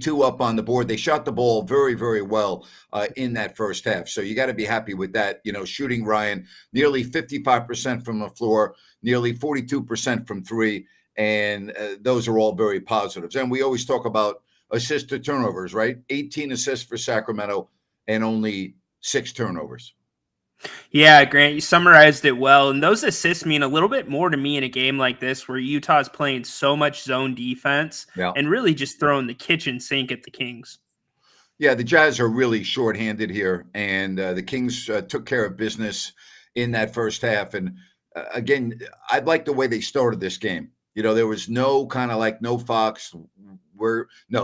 two up on the board. They shot the ball very, very well in that first half. So you got to be happy with that. Shooting Ryan nearly 55% from the floor, nearly 42% from three. And those are all very positives. And we always talk about assists to turnovers, right? 18 assists for Sacramento and only 6 turnovers. Yeah, Grant, you summarized it well. And those assists mean a little bit more to me in a game like this where Utah's playing so much zone defense Yeah. and really just throwing the kitchen sink at the Kings. Yeah, the Jazz are really shorthanded here, and the Kings took care of business in that first half. And again, I like the way they started this game. There was no kind of like no Fox.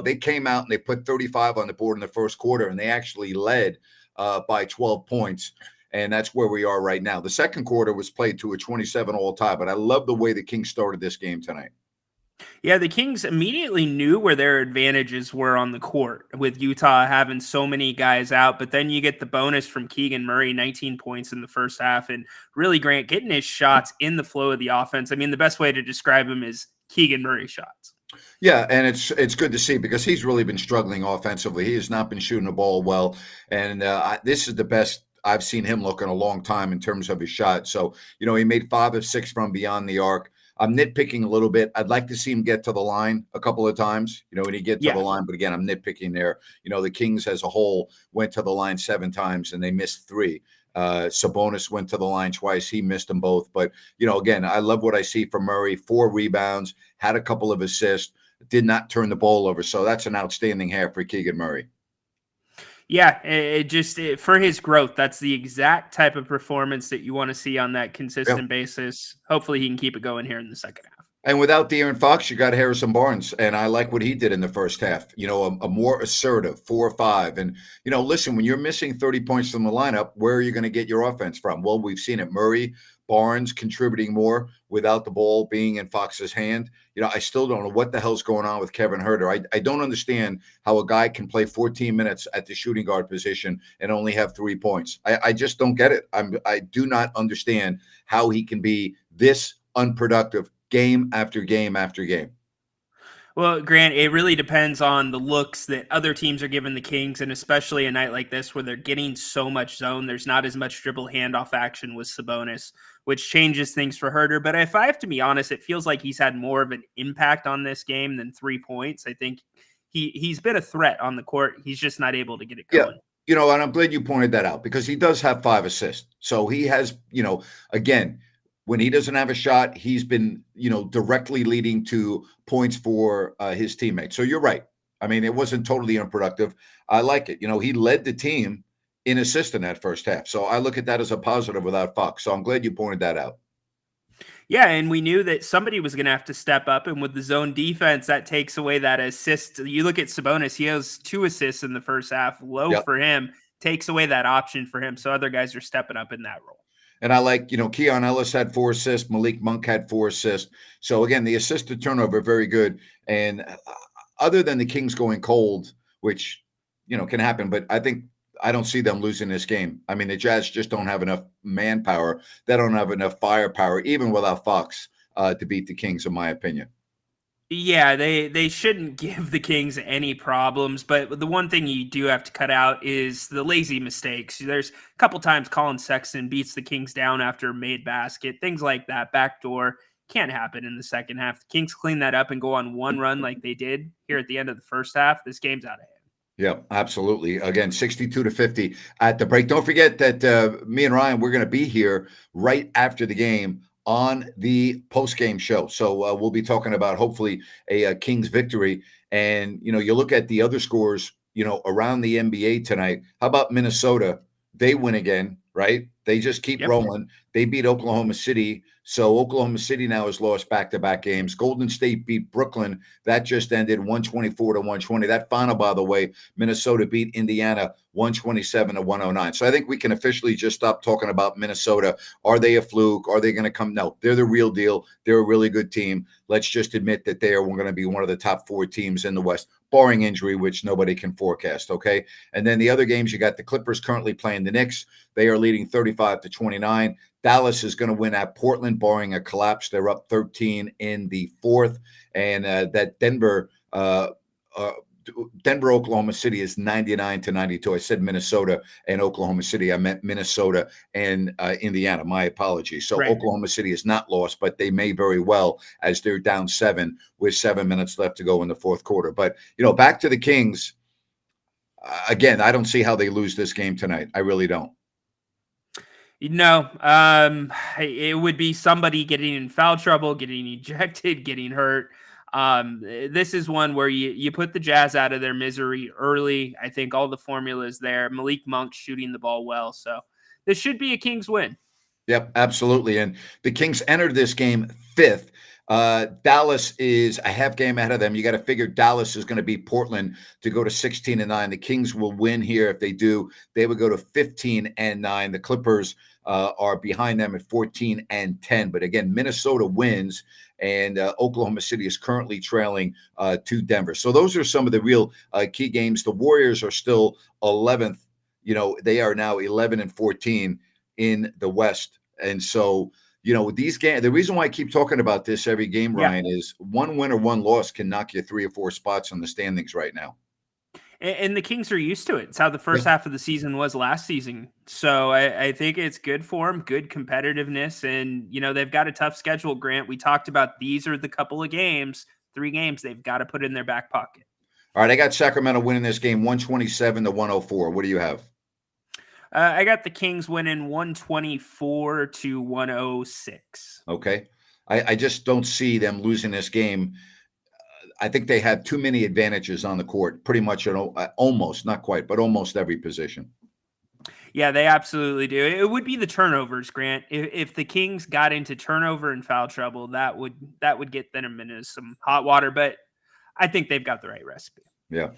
They came out and they put 35 on the board in the first quarter, and they actually led by 12 points. And that's where we are right now. The second quarter was played to a 27 all tie, but I love the way the Kings started this game tonight. Yeah, the Kings immediately knew where their advantages were on the court with Utah having so many guys out. But then you get the bonus from Keegan Murray, 19 points in the first half. And really, Grant, getting his shots in the flow of the offense. I mean, the best way to describe him is Keegan Murray shots. Yeah, and it's good to see because he's really been struggling offensively. He has not been shooting the ball well. And this is the best I've seen him look in a long time in terms of his shot. So, he made 5 of 6 from beyond the arc. I'm nitpicking a little bit. I'd like to see him get to the line a couple of times, when he get to the line. But again, I'm nitpicking there. The Kings as a whole went to the line 7 times and they missed 3. Sabonis went to the line twice. He missed them both. But, again, I love what I see from Murray. 4 rebounds, had a couple of assists, did not turn the ball over. So that's an outstanding half for Keegan Murray. Yeah, for his growth, that's the exact type of performance that you want to see on that consistent basis. Hopefully he can keep it going here in the second half. And without De'Aaron Fox, you got Harrison Barnes. And I like what he did in the first half, a more assertive 4 or 5. And, listen, when you're missing 30 points from the lineup, where are you going to get your offense from? Well, we've seen it. Murray, Barnes contributing more without the ball being in Fox's hand. I still don't know what the hell's going on with Kevin Huerter. I don't understand how a guy can play 14 minutes at the shooting guard position and only have 3 points. I just don't get it. I do not understand how he can be this unproductive game after game after game. Well, Grant, it really depends on the looks that other teams are giving the Kings, and especially a night like this where they're getting so much zone. There's not as much dribble handoff action with Sabonis, which changes things for Huerter. But if I have to be honest, it feels like he's had more of an impact on this game than 3 points. I think he's been a threat on the court. He's just not able to get it going. Yeah. And I'm glad you pointed that out because he does have 5 assists. So he has, again, when he doesn't have a shot, he's been, directly leading to points for his teammates. So you're right. I mean, it wasn't totally unproductive. I like it. He led the team in assists in that first half. So I look at that as a positive without Fox. So I'm glad you pointed that out. Yeah, and we knew that somebody was going to have to step up. And with the zone defense, that takes away that assist. You look at Sabonis, he has 2 assists in the first half. Low for him, takes away that option for him. So other guys are stepping up in that role. And I like, Keon Ellis had 4 assists. Malik Monk had 4 assists. So, again, the assist to turnover, very good. And other than the Kings going cold, which, can happen, but I don't see them losing this game. I mean, the Jazz just don't have enough manpower. They don't have enough firepower, even without Fox, to beat the Kings, in my opinion. Yeah, they shouldn't give the Kings any problems, but the one thing you do have to cut out is the lazy mistakes. There's a couple times Colin Sexton beats the Kings down after a made basket, things like that. Backdoor can't happen in the second half. The Kings clean that up and go on one run like they did here at the end of the first half. This game's out of hand. Yeah, absolutely. Again, 62-50 at the break. Don't forget that me and Ryan, we're going to be here right after the game on the post-game show. So we'll be talking about hopefully a Kings victory. And, you look at the other scores, around the NBA tonight. How about Minnesota? They win again, right? They just keep rolling. They beat Oklahoma City. So Oklahoma City now has lost back-to-back games. Golden State beat Brooklyn. That just ended 124-120. That final, by the way, Minnesota beat Indiana 127-109. So I think we can officially just stop talking about Minnesota. Are they a fluke? Are they going to come? No, they're the real deal. They're a really good team. Let's just admit that they are going to be one of the top 4 teams in the West, barring injury, which nobody can forecast, okay? And then the other games, you got the Clippers currently playing the Knicks. They are leading 35-29. Dallas is going to win at Portland, barring a collapse. They're up 13 in the fourth. And that Denver Denver, Oklahoma City is 99-92. I said Minnesota and Oklahoma City. I meant Minnesota and Indiana. My apologies. So Right. Oklahoma City is not lost, but they may very well, as they're down 7 with 7 minutes left to go in the fourth quarter. But, back to the Kings. Again, I don't see how they lose this game tonight. I really don't. No, it would be somebody getting in foul trouble, getting ejected, getting hurt. This is one where you put the Jazz out of their misery early. I think all the formula is there. Malik Monk's shooting the ball well, so this should be a Kings win. Yep, absolutely. And the Kings entered this game 5th. Dallas is a half game ahead of them. You got to figure Dallas is going to beat Portland to go to 16-9. The Kings will win here. If they do, they would go to 15-9. The Clippers are behind them at 14-10. But again, Minnesota wins, and Oklahoma City is currently trailing to Denver. So those are some of the real key games. The Warriors are still 11th. They are now 11-14 in the West. And so, these games, the reason why I keep talking about this every game, Ryan, is one win or one loss can knock you 3 or 4 spots on the standings right now. And the Kings are used to it. It's how the first half of the season was last season. So I think it's good for them, good competitiveness. And, they've got a tough schedule, Grant. We talked about these are the couple of games, 3 games they've got to put in their back pocket. All right, I got Sacramento winning this game 127-104. What do you have? I got the Kings winning 124-106. Okay. I just don't see them losing this game. I think they have too many advantages on the court, pretty much almost, not quite, but almost every position. Yeah, they absolutely do. It would be the turnovers, Grant. If the Kings got into turnover and foul trouble, that would get them into some hot water. But I think they've got the right recipe. Yeah.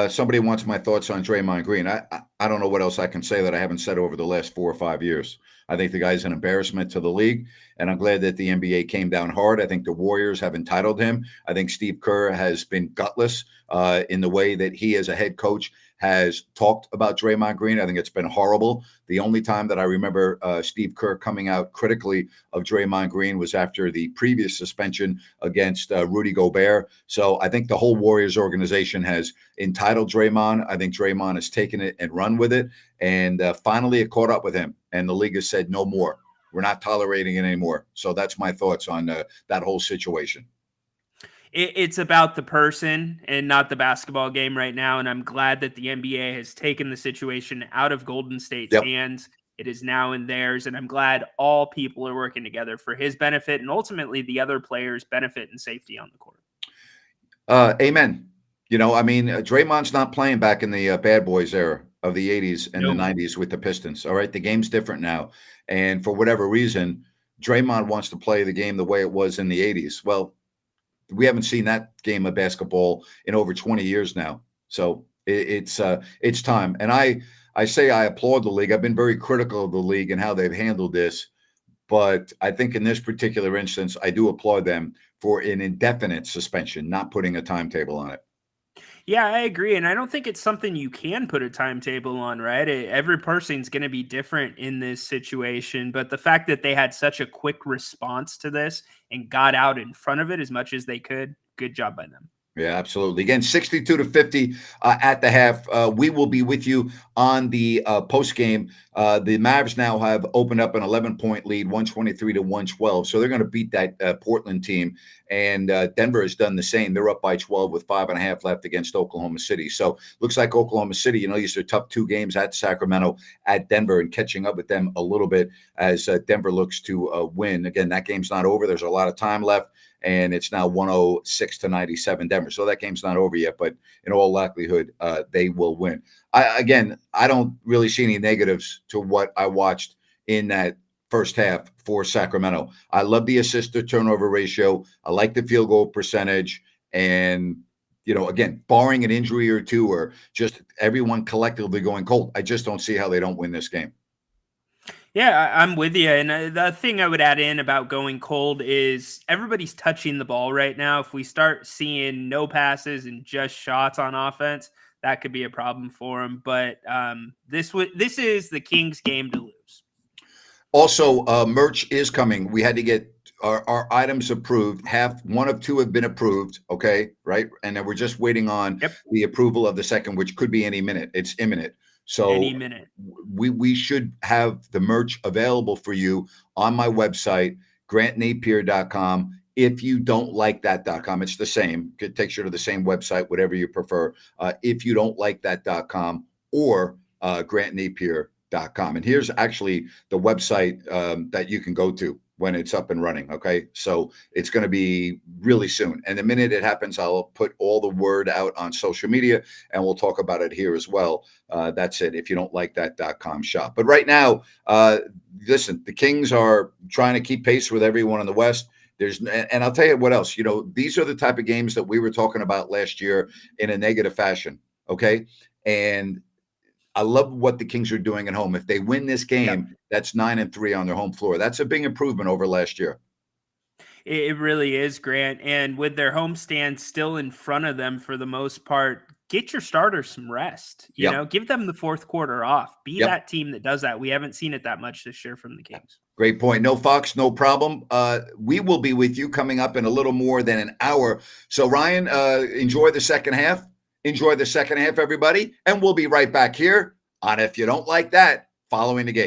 Somebody wants my thoughts on Draymond Green. I don't know what else I can say that I haven't said over the last 4 or 5 years. I think the guy's an embarrassment to the league, and I'm glad that the NBA came down hard. I think the Warriors have entitled him. I think Steve Kerr has been gutless in the way that he, as a head coach, has talked about Draymond Green. I think it's been horrible. The only time that I remember Steve Kerr coming out critically of Draymond Green was after the previous suspension against Rudy Gobert. So I think the whole Warriors organization has entitled Draymond. I think Draymond has taken it and run with it. And finally it caught up with him. And the league has said, no more. We're not tolerating it anymore. So that's my thoughts on that whole situation. It's about the person and not the basketball game right now. And I'm glad that the NBA has taken the situation out of Golden State's hands. It is now in theirs. And I'm glad all people are working together for his benefit and ultimately the other players' benefit and safety on the court. Amen. Draymond's not playing back in the bad boys era of the 80s and the 90s with the Pistons. All right. The game's different now. And for whatever reason, Draymond wants to play the game the way it was in the 80s. Well, we haven't seen that game of basketball in over 20 years now. So it's time. And I say I applaud the league. I've been very critical of the league and how they've handled this. But I think in this particular instance, I do applaud them for an indefinite suspension, not putting a timetable on it. Yeah, I agree. And I don't think it's something you can put a timetable on, right? Every person's going to be different in this situation. But the fact that they had such a quick response to this and got out in front of it as much as they could, good job by them. Yeah, absolutely. Again, 62-50 at the half. We will be with you on the post game. The Mavs now have opened up an 11-point lead, 123-112. So they're going to beat that Portland team. And Denver has done the same. They're up by 12 with 5.5 left against Oklahoma City. So looks like Oklahoma City, these are tough 2 games at Sacramento, at Denver, and catching up with them a little bit as Denver looks to win. Again, that game's not over. There's a lot of time left. And it's now 106-97 Denver. So that game's not over yet, but in all likelihood, they will win. I don't really see any negatives to what I watched in that first half for Sacramento. I love the assist to turnover ratio. I like the field goal percentage. And, again, barring an injury or two or just everyone collectively going cold, I just don't see how they don't win this game. Yeah, I'm with you. And the thing I would add in about going cold is everybody's touching the ball right now. If we start seeing no passes and just shots on offense, that could be a problem for them. But this is the Kings game to lose. Also, merch is coming. We had to get our items approved. One of two have been approved. Okay, right, and then we're just waiting on Yep. the approval of the second, which could be any minute. It's imminent. So Any minute. we should have the merch available for you on my website, grantnapier.com. If you don't like that.com, it's the same. It takes you to the same website, whatever you prefer. If you don't like that.com or grantnapier.com. And here's actually the website that you can go to when it's up and running. Okay. So it's going to be really soon. And the minute it happens, I'll put all the word out on social media and we'll talk about it here as well. That's it. If you don't like that.com shop. But right now, listen, the Kings are trying to keep pace with everyone in the West. And I'll tell you what else, these are the type of games that we were talking about last year in a negative fashion. Okay. And I love what the Kings are doing at home. If they win this game, that's 9-3 on their home floor. That's a big improvement over last year. It really is, Grant. And with their homestand still in front of them for the most part, get your starters some rest. Give them the fourth quarter off. Be that team that does that. We haven't seen it that much this year from the Kings. Great point. No, Fox, no problem. We will be with you coming up in a little more than an hour. So, Ryan, enjoy the second half. Enjoy the second half, everybody. And we'll be right back here on If You Don't Like That, following the game.